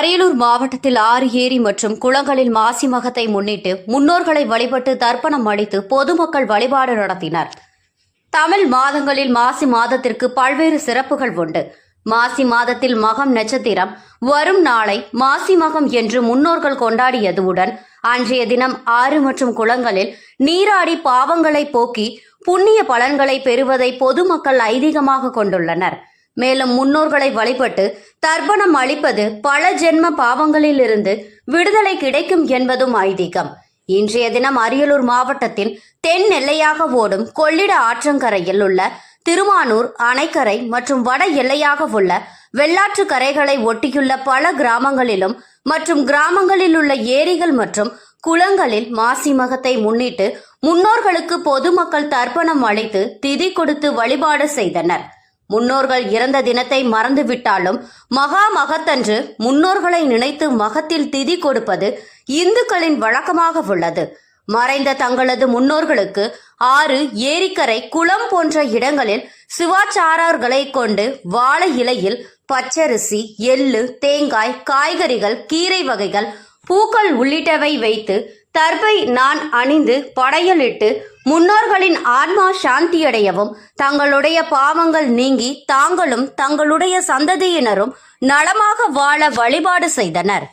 அரியலூர் மாவட்டத்தில் 6 ஏரி மற்றும் குளங்களில் மாசி மகத்தை முன்னிட்டு முன்னோர்களை வழிபட்டு தர்ப்பணம் அளித்து பொதுமக்கள் வழிபாடு நடத்தினர். தமிழ் மாதங்களில் மாசி மாதத்திற்கு பல்வேறு சிறப்புகள் உண்டு. மாசி மாதத்தில் மகம் நட்சத்திரம் வரும் நாளை மாசி மகம் என்று முன்னோர்கள் கொண்டாடியதுடன் அன்றைய தினம் ஆறு மற்றும் குளங்களில் நீராடி பாவங்களை போக்கி புண்ணிய பலன்களை பெறுவதை பொதுமக்கள் ஐதீகமாக கொண்டுள்ளனர். மேலும் முன்னோர்களை வழிபட்டு தர்ப்பணம் அளிப்பது பல ஜென்ம பாவங்களிலிருந்து விடுதலை கிடைக்கும் என்பதும் ஐதீகம். இன்றைய தினம் அரியலூர் மாவட்டத்தின் தென் எல்லையாக ஓடும் கொள்ளிட ஆற்றங்கரையில் உள்ள திருமானூர் அணைக்கரை மற்றும் வட எல்லையாக உள்ள வெள்ளாற்று கரைகளை ஒட்டியுள்ள பல கிராமங்களிலும் மற்றும் கிராமங்களில் உள்ள ஏரிகள் மற்றும் குளங்களில் மாசி மகத்தை முன்னிட்டு முன்னோர்களுக்கு பொதுமக்கள் தர்ப்பணம் அளித்து திதி கொடுத்து வழிபாடு செய்தனர். முன்னோர்கள் இறந்த தினத்தை மறந்துவிட்டாலும் மகா மகத்தன்று முன்னோர்களை நினைத்து மகத்தில் திதி கொடுப்பது இந்துக்களின் வழக்கமாக உள்ளது. மறைந்த தங்களது முன்னோர்களுக்கு ஆறு, ஏரிக்கரை, குளம் போன்ற இடங்களில் சிவாச்சாரர்களை கொண்டு வாழை இலையில் பச்சரிசி, எள்ளு, தேங்காய், காய்கறிகள், கீரை வகைகள், பூக்கள் உள்ளிட்டவை வைத்து தர்பை நான் அணிந்து படையலிட்டு முன்னோர்களின் ஆன்மா சாந்தியடையவும் தங்களுடைய பாவங்கள் நீங்கி தாங்களும் தங்களுடைய சந்ததியினரும் நலமாக வாழ வழிபாடு செய்தனர்.